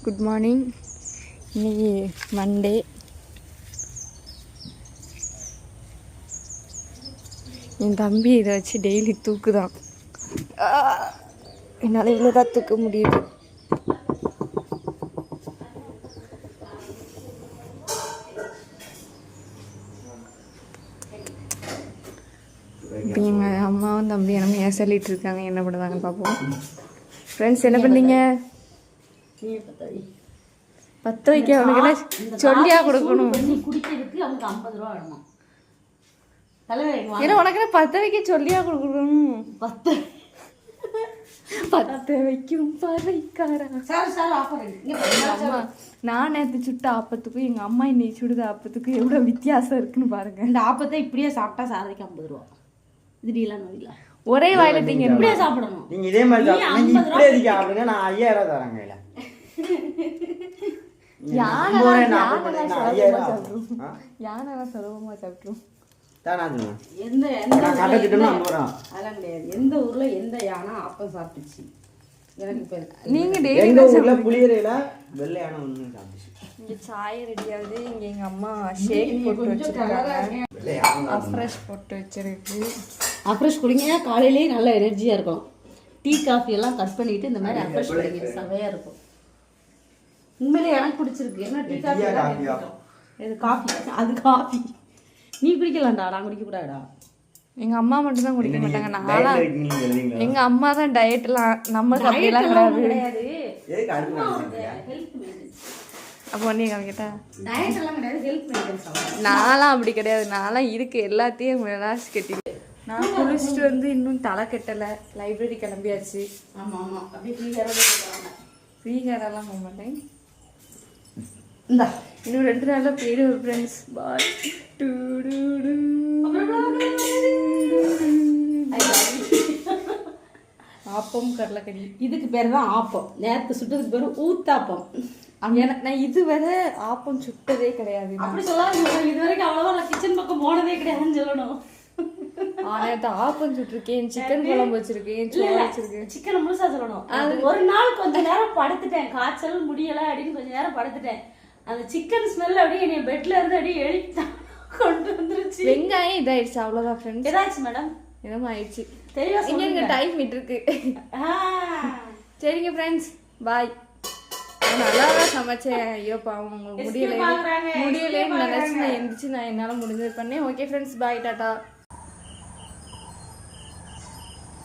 Good morning. இன்னைக்கு Monday. என் தம்பி இதை வச்சு டெய்லி தூக்குதான். என்னால் இவ்வளோதான் தூக்க முடியுது. இப்போ எங்கள் அம்மாவும் தம்பி நம்ம ஏன் சொல்லிட்டு இருக்காங்க, என்ன பண்ணுறாங்கன்னு பார்ப்போம். ஃப்ரெண்ட்ஸ் என்ன பண்ணீங்க? பத்து வைக்க அவனுக்கு என்ன சொல்லியா கொடுக்கணும்? ஏன்னா உனக்கு என்ன பத்த வைக்க சொல்லியா கொடுக்கணும்? பத்த வைக்கும் பறைக்காரா. நான் நேற்று சுட்ட ஆப்பத்துக்கும் எங்க அம்மா இன்னைக்கு சுடுத ஆப்பத்துக்கும் எவ்வளவு வித்தியாசம் இருக்குன்னு பாருங்க. இந்த ஆப்பத்தை இப்படியே சாப்பிட்டா சாரதிக்கு 50 ரூபா. திடீர்லாம் நோயில ஒரே வாயில நீங்க இப்படியே சாப்பிடணும். நீங்க இதே மாதிரி இப்படியே சாப்பிடுங்க. நான் 5000 தரேன் கையில. யானை சுலபமா சாப்பிட்டுரும். எந்த ஊர்ல எந்த யானை ஆப்பம் சாப்பிட்டுச்சு? எனக்கு நீங்க எங்க ஊர்ல புளியரையில வெள்ளை யானை ஒண்ணு சாப்பிட்டுச்சு. இங்க சாய் ரெடி ஆகுது. இங்க எங்க அம்மா ஷேக் போட்டு வச்சிருக்காங்க. அஃப்ரெஷ் போட்டு வச்சிருக்கு. அஃப்ரெஷ் குடிங்க, காலையிலேயே நல்ல எனர்ஜியா இருக்கும். டீ காஃபி எல்லாம் கட் பண்ணிட்டு இந்த மாதிரி அஃப்ரெஷ் குடிங்க, செமையா இருக்கும். உண்மையிலே எனக்கு பிடிச்சிருக்கு. ஏன்னா டீ காஃபி இது காஃபி, அது காஃபி. நீ குடிக்கலாம்டா, நான் குடிக்க கூடாடா. எங்க அம்மா மட்டும் தான் குடிக்க மாட்டாங்க. நான்லாம் எங்க அம்மா தான் டயட்லாம். நம்மளுக்கு அப்படியெல்லாம் கிடையாது. அப்போ நீ கேட்டா நான்லாம் அப்படி கிடையாது. நான்லாம் இருக்கு எல்லாத்தையும் விளாசி கட்டி. நான் குளிச்சுட்டு வந்து இன்னும் தலை கட்டலை. லைப்ரரி கிளம்பியாச்சு. ஆமா ஆமா, அப்படியே ஃப்ரீ ஹேரெல்லாம் போக மாட்டேன். இந்தா இன்னும் 2 நாள்ல போயிடுவோம் ஃப்ரெண்ட்ஸ். பாய். ஆப்பம் கடலைக்கறி, இதுக்கு பேர் தான் ஆப்பம். நேற்று சுட்டதுக்கு பேர் ஊத்தாப்பம். நான் இதுவரை ஆப்பம் சுட்டதே கிடையாது. அப்படி சொல்லாதீங்க. இது வரைக்கும் அவ்வளவா நான் கிச்சன் பக்கம் போனதே கிடையாதுன்னு சொல்லணும். நேற்று ஆப்பம் சுட்டிருக்கேன், சிக்கன் குழம்பு வச்சிருக்கேன், சோறு வச்சிருக்கேன். சிக்கன் முழுசா சொல்லணும். அது ஒரு நாள் கொஞ்ச நேரம் படுத்துட்டேன், காய்ச்சல் முடியல அப்படின்னு கொஞ்ச நேரம் படுத்துட்டேன். அந்த சிக்கன் ஸ்மெல் அப்படியே என்னை பெட்ல இருந்து அப்படியே எழுதிட்டான் கொண்டு வந்துருச்சு. வெங்காயம் இதாயிடுச்சு, அவ்வளோதான் ஃப்ரெண்ட்ஸ். ஏதாச்சு மேடம்? என்னமோ ஆயிடுச்சு. தெரியல, டைம் இருக்கு. சரிங்க ஃப்ரெண்ட்ஸ், பாய். நல்லா தான் சமைச்சேன். ஐயோ பாவம், உங்களுக்கு முடியலைன்னு நினைச்சு நான் எந்திரிச்சு நான் என்னால் முடிஞ்சது பண்ணேன். ஓகே ஃப்ரெண்ட்ஸ், பாய், டாட்டா.